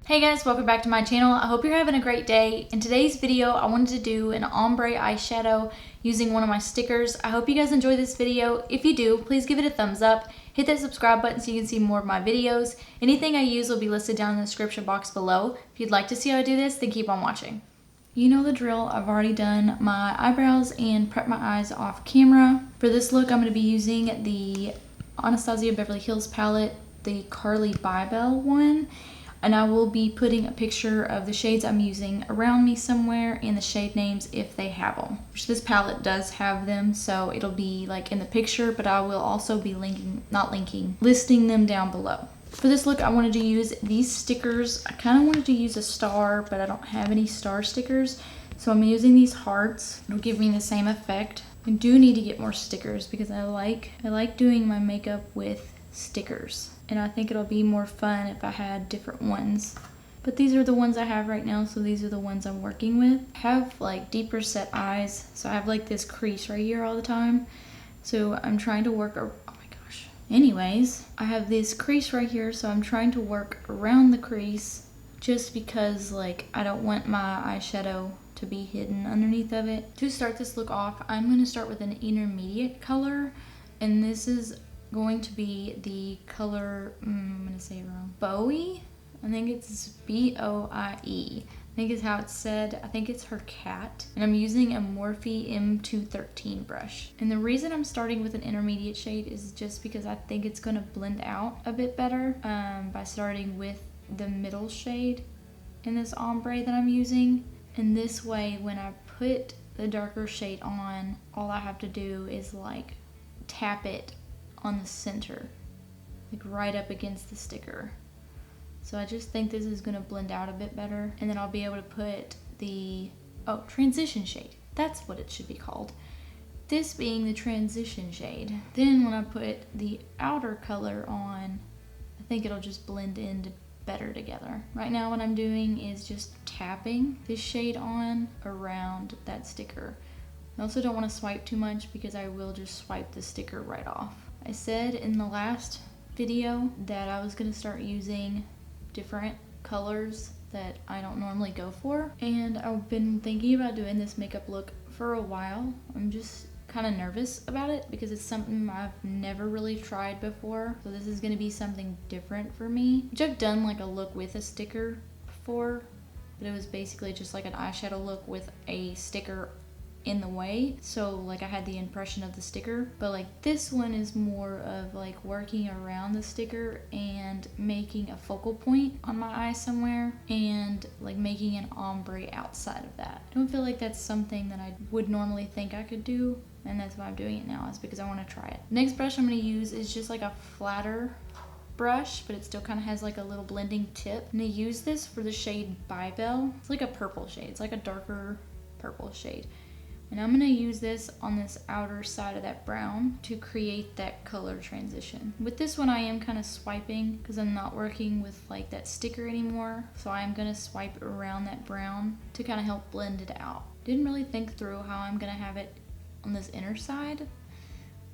Hey guys, welcome back to my channel. I hope you're having a great day. In today's video, I wanted to do an ombre eyeshadow using one of my stickers. I hope you guys enjoy this video. If you do, please give it a thumbs up. Hit that subscribe button so you can see more of my videos. Anything I use will be listed down in the description box below. If you'd like to see how I do this, then keep on watching. You know the drill. I've already done my eyebrows and prepped my eyes off camera. For this look, I'm going to be using the Anastasia Beverly Hills palette, the Carli Bybel one. And I will be putting a picture of the shades I'm using around me somewhere and the shade names if they have them. Which this palette does have them, so it'll be like in the picture, but I will also be listing them down below. For this look, I wanted to use these stickers. I kind of wanted to use a star, but I don't have any star stickers. So I'm using these hearts. It'll give me the same effect. I do need to get more stickers because I like doing my makeup with stickers. And I think it'll be more fun if I had different ones. But these are the ones I have right now, so these are the ones I'm working with. I have like deeper set eyes, so I have like this crease right here all the time. So I'm trying to work, oh my gosh. Anyways, I have this crease right here, so I'm trying to work around the crease just because like I don't want my eyeshadow to be hidden underneath of it. To start this look off, I'm going to start with an intermediate color, and this is going to be the color, I'm gonna say it wrong, Boie? I think it's B-O-I-E. I think is how it's said. I think it's her cat. And I'm using a Morphe M213 brush. And the reason I'm starting with an intermediate shade is just because I think it's gonna blend out a bit better by starting with the middle shade in this ombre that I'm using. And this way, when I put the darker shade on, all I have to do is like tap it on the center, like right up against the sticker. So I just think this is gonna blend out a bit better, and then I'll be able to put the transition shade. That's what it should be called. This being the transition shade. Then when I put the outer color on, I think it'll just blend in better together. Right now what I'm doing is just tapping this shade on around that sticker. I also don't want to swipe too much because I will just swipe the sticker right off. I said in the last video that I was going to start using different colors that I don't normally go for, and I've been thinking about doing this makeup look for a while. I'm just kind of nervous about it because it's something I've never really tried before, so this is going to be something different for me, which I've done like a look with a sticker before, but it was basically just like an eyeshadow look with a sticker in the way, so like I had the impression of the sticker, but like this one is more of like working around the sticker and making a focal point on my eye somewhere and like making an ombre outside of that. I don't feel like that's something that I would normally think I could do, and that's why I'm doing it now, is because I want to try it. Next brush I'm going to use is just like a flatter brush, but it still kind of has like a little blending tip. I'm going to use this for the shade Bybel. It's like a purple shade. It's like a darker purple shade. And I'm going to use this on this outer side of that brown to create that color transition. With this one I am kind of swiping because I'm not working with like that sticker anymore. So I am going to swipe around that brown to kind of help blend it out. Didn't really think through how I'm going to have it on this inner side.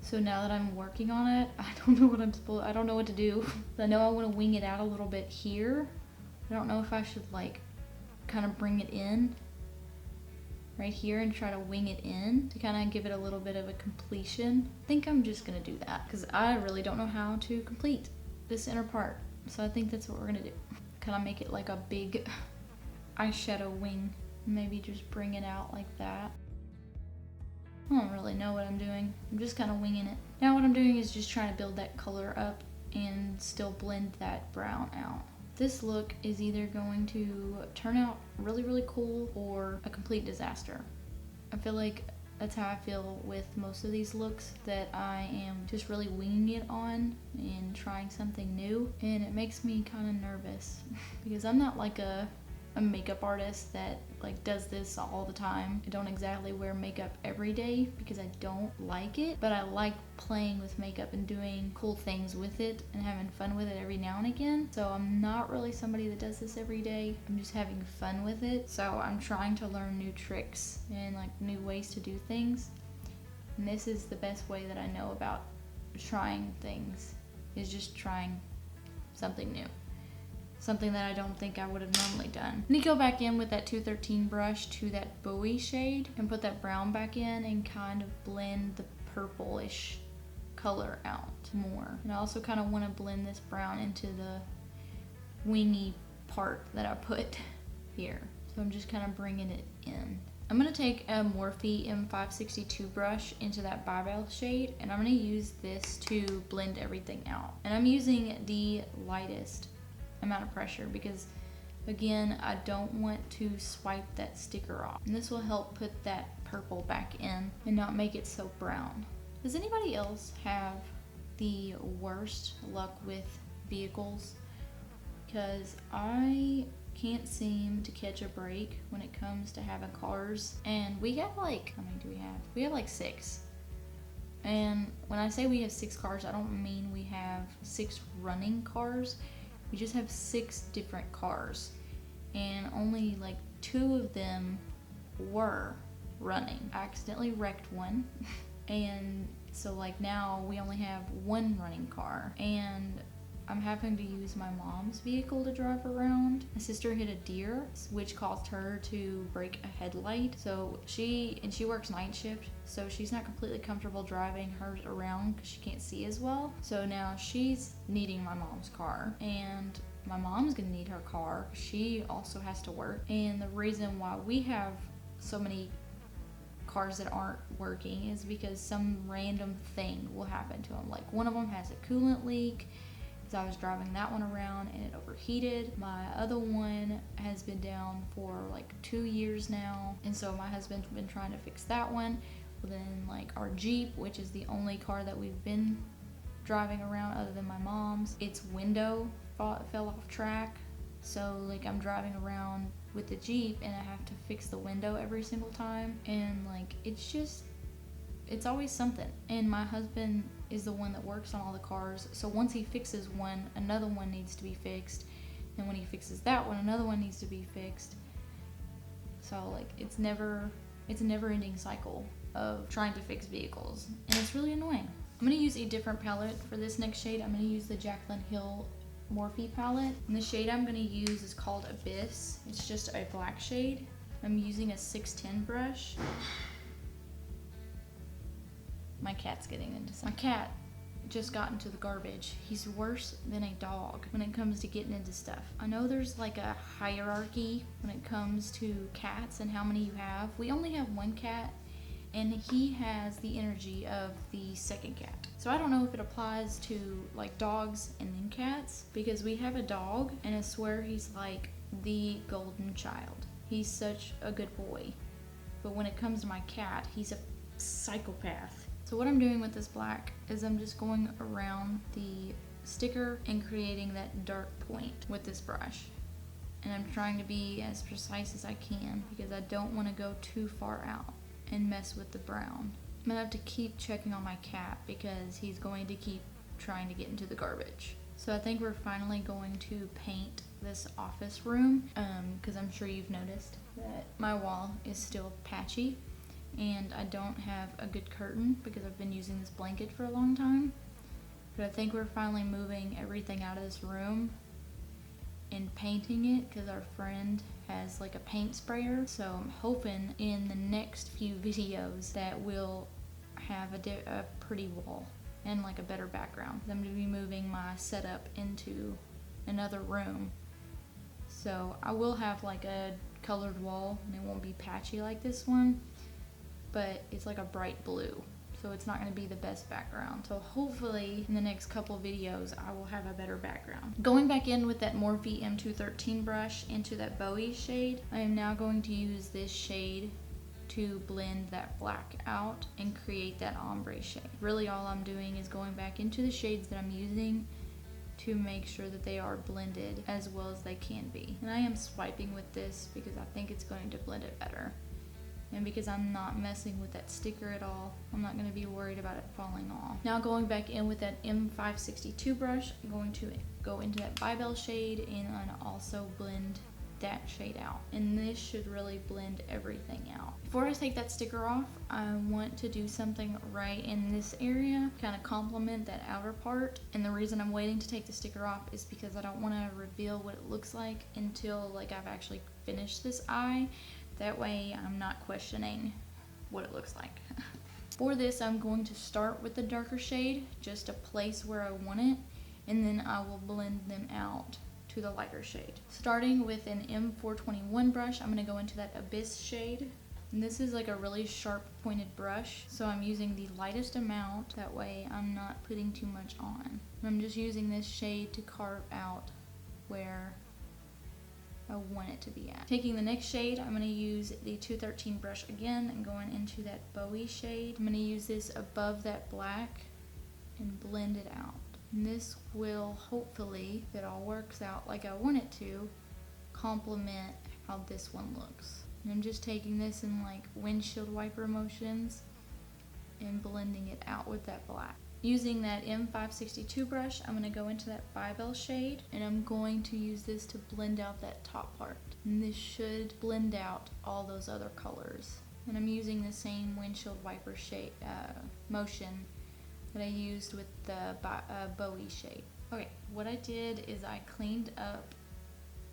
So now that I'm working on it, I don't know what to do. I know I want to wing it out a little bit here. I don't know if I should like kind of bring it in right here and try to wing it in to kind of give it a little bit of a completion. I think I'm just gonna do that because I really don't know how to complete this inner part. So I think that's what we're gonna do. Kind of make it like a big eyeshadow wing. Maybe just bring it out like that. I don't really know what I'm doing. I'm just kind of winging it. Now what I'm doing is just trying to build that color up and still blend that brown out. This look is either going to turn out really, really cool or a complete disaster. I feel like that's how I feel with most of these looks, that I am just really winging it on and trying something new. And it makes me kind of nervous because I'm not like a makeup artist that like does this all the time. I don't exactly wear makeup every day because I don't like it, but I like playing with makeup and doing cool things with it and having fun with it every now and again. So I'm not really somebody that does this every day. I'm just having fun with it. So I'm trying to learn new tricks and like new ways to do things. And this is the best way that I know about trying things, is just trying something new. something that I don't think I would have normally done. Let me go back in with that 213 brush to that Boie shade and put that brown back in and kind of blend the purplish color out more. And I also kind of want to blend this brown into the wingy part that I put here. So I'm just kind of bringing it in. I'm going to take a Morphe M562 brush into that Bybel shade, and I'm going to use this to blend everything out. And I'm using the lightest amount of pressure because, again, I don't want to swipe that sticker off. And this will help put that purple back in and not make it so brown. Does anybody else have the worst luck with vehicles? Because I can't seem to catch a break when it comes to having cars. And we have like, how many do we have? We have like 6. And when I say we have 6 cars, I don't mean we have 6 running cars. We just have 6 different cars. And only like 2 of them were running. I accidentally wrecked one. And so like now we only have 1 running car. And I'm having to use my mom's vehicle to drive around. My sister hit a deer, which caused her to break a headlight. So she works night shift, so she's not completely comfortable driving hers around because she can't see as well. So now she's needing my mom's car, and my mom's gonna need her car. She also has to work. And the reason why we have so many cars that aren't working is because some random thing will happen to them. Like one of them has a coolant leak. I was driving that one around and it overheated. My other one has been down for like 2 years now, and so my husband's been trying to fix that one. Well, then like our Jeep, which is the only car that we've been driving around other than my mom's, its window fell off track. So like I'm driving around with the Jeep and I have to fix the window every single time, and like it's always something. And my husband is the one that works on all the cars, so once he fixes one, another one needs to be fixed, and when he fixes that one, another one needs to be fixed. So like it's a never ending cycle of trying to fix vehicles, and it's really annoying. I'm going to use a different palette for this next shade. I'm going to use the Jaclyn Hill Morphe palette, and the shade I'm going to use is called Abyss. It's just a black shade. I'm using a 610 brush. My cat's getting into something. My cat just got into the garbage. He's worse than a dog when it comes to getting into stuff. I know there's like a hierarchy when it comes to cats and how many you have. We only have 1 cat, and he has the energy of the second cat. So I don't know if it applies to like dogs and then cats, because we have a dog and I swear he's like the golden child. He's such a good boy. But when it comes to my cat, he's a psychopath. So what I'm doing with this black is I'm just going around the sticker and creating that dark point with this brush. And I'm trying to be as precise as I can because I don't want to go too far out and mess with the brown. I'm gonna have to keep checking on my cat because he's going to keep trying to get into the garbage. So I think we're finally going to paint this office room because I'm sure you've noticed that my wall is still patchy. And I don't have a good curtain because I've been using this blanket for a long time. But I think we're finally moving everything out of this room and painting it because our friend has like a paint sprayer. So I'm hoping in the next few videos that we'll have a pretty wall and like a better background. I'm going to be moving my setup into another room. So I will have like a colored wall and it won't be patchy like this one. But it's like a bright blue, so it's not going to be the best background. So hopefully in the next couple videos I will have a better background. Going back in with that Morphe M213 brush into that Boie shade, I am now going to use this shade to blend that black out and create that ombre shade. Really all I'm doing is going back into the shades that I'm using to make sure that they are blended as well as they can be. And I am swiping with this because I think it's going to blend it better. And because I'm not messing with that sticker at all, I'm not going to be worried about it falling off. Now going back in with that M562 brush, I'm going to go into that Bybel shade and also blend that shade out, and this should really blend everything out. Before I take that sticker off, I want to do something right in this area, kind of complement that outer part. And the reason I'm waiting to take the sticker off is because I don't want to reveal what it looks like until like I've actually finished this eye. That way I'm not questioning what it looks like. For this, I'm going to start with the darker shade, just to place where I want it, and then I will blend them out to the lighter shade. Starting with an M421 brush, I'm going to go into that Abyss shade. And this is like a really sharp pointed brush, so I'm using the lightest amount, that way I'm not putting too much on. And I'm just using this shade to carve out where I want it to be at. Taking the next shade, I'm going to use the 213 brush again and going into that Boie shade. I'm going to use this above that black and blend it out. And this will hopefully, if it all works out like I want it to, complement how this one looks. And I'm just taking this in like windshield wiper motions and blending it out with that black. Using that M562 brush, I'm going to go into that Bybel shade, and I'm going to use this to blend out that top part. And this should blend out all those other colors. And I'm using the same windshield wiper shade motion that I used with the Boie shade. Okay, what I did is I cleaned up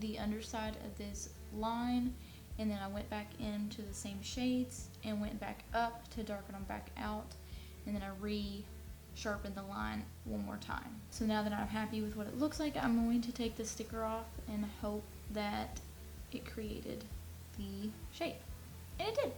the underside of this line, and then I went back into the same shades and went back up to darken them back out, and then I re-sharpened the line one more time. So now that I'm happy with what it looks like, I'm going to take the sticker off and hope that it created the shape. And it did.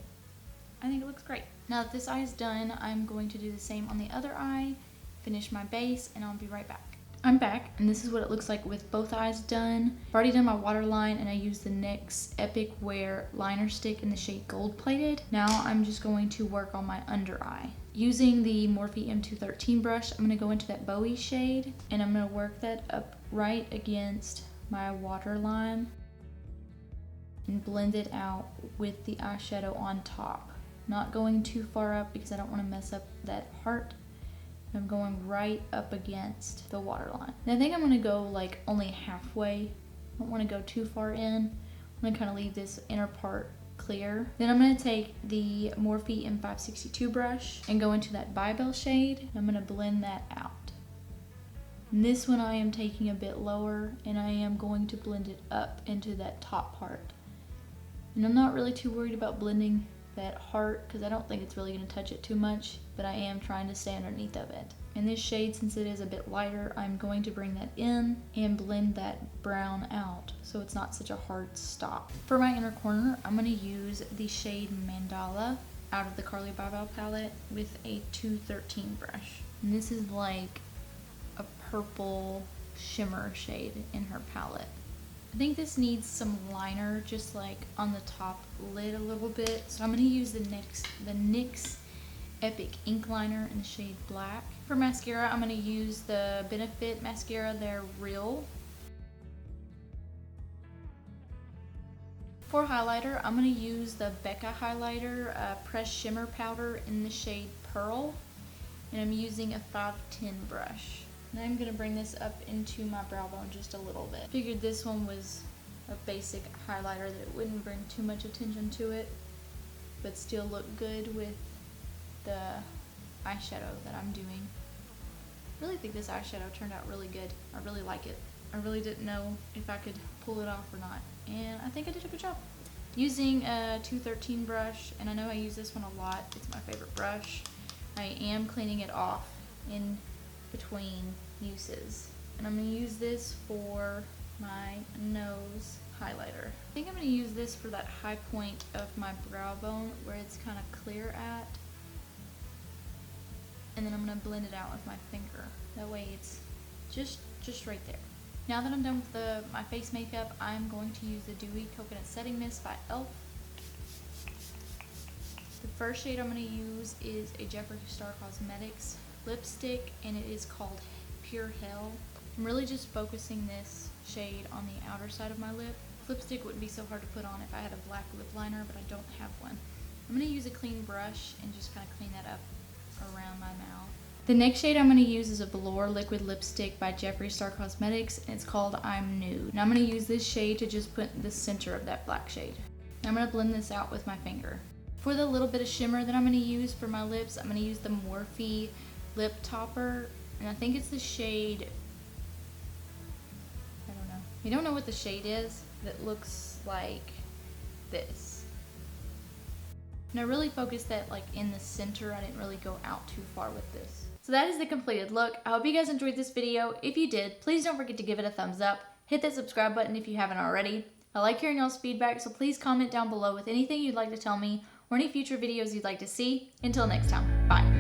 I think it looks great. Now that this eye is done, I'm going to do the same on the other eye, finish my base, and I'll be right back. I'm back, and this is what it looks like with both eyes done. I've already done my waterline, and I used the NYX Epic Wear liner stick in the shade Gold Plated. Now I'm just going to work on my under eye. Using the Morphe M213 brush, I'm going to go into that Bowie shade, and I'm going to work that up right against my waterline and blend it out with the eyeshadow on top. Not going too far up because I don't want to mess up that heart. I'm going right up against the waterline. And I think I'm going to go like only halfway. I don't want to go too far in. I'm going to kind of leave this inner part clear. Then I'm going to take the Morphe M562 brush and go into that Bybel shade. I'm going to blend that out. And this one I am taking a bit lower, and I am going to blend it up into that top part. And I'm not really too worried about blending that heart because I don't think it's really going to touch it too much, but I am trying to stay underneath of it. In this shade, since it is a bit lighter, I'm going to bring that in and blend that brown out so it's not such a hard stop. For my inner corner, I'm going to use the shade Mandala out of the Carli Bybel palette with a 213 brush. And this is like a purple shimmer shade in her palette. I think this needs some liner just like on the top lid a little bit. So I'm going to use the NYX Epic Ink Liner in the shade Black. For mascara, I'm going to use the Benefit mascara, they're Real. For highlighter, I'm going to use the Becca highlighter pressed shimmer powder in the shade Pearl. And I'm using a 510 brush. And I'm going to bring this up into my brow bone just a little bit. Figured this one was a basic highlighter that it wouldn't bring too much attention to it, but still look good with the eyeshadow that I'm doing. I really think this eyeshadow turned out really good. I really like it. I really didn't know if I could pull it off or not, and I think I did a good job. Using a 213 brush, and I know I use this one a lot, it's my favorite brush. I am cleaning it off in between uses, and I'm going to use this for my nose highlighter. I think I'm going to use this for that high point of my brow bone where it's kind of clear at, and then I'm going to blend it out with my finger. That way it's just right there. Now that I'm done with my face makeup, I'm going to use the Dewy Coconut Setting Mist by e.l.f. The first shade I'm going to use is a Jeffree Star Cosmetics lipstick, and it is called Pure Hell. I'm really just focusing this shade on the outer side of my lip. Lipstick wouldn't be so hard to put on if I had a black lip liner, but I don't have one. I'm going to use a clean brush and just kind of clean that up around my mouth. The next shade I'm going to use is a velour liquid lipstick by Jeffree Star Cosmetics, and it's called I'm Nude. Now I'm going to use this shade to just put the center of that black shade. Now I'm going to blend this out with my finger. For the little bit of shimmer that I'm going to use for my lips, I'm going to use the Morphe lip topper, and I think it's the shade, I don't know. You don't know what the shade is? That looks like this. And I really focused that like in the center. I didn't really go out too far with this. So that is the completed look. I hope you guys enjoyed this video. If you did, please don't forget to give it a thumbs up. Hit that subscribe button if you haven't already. I like hearing y'all's feedback, so please comment down below with anything you'd like to tell me or any future videos you'd like to see. Until next time, bye.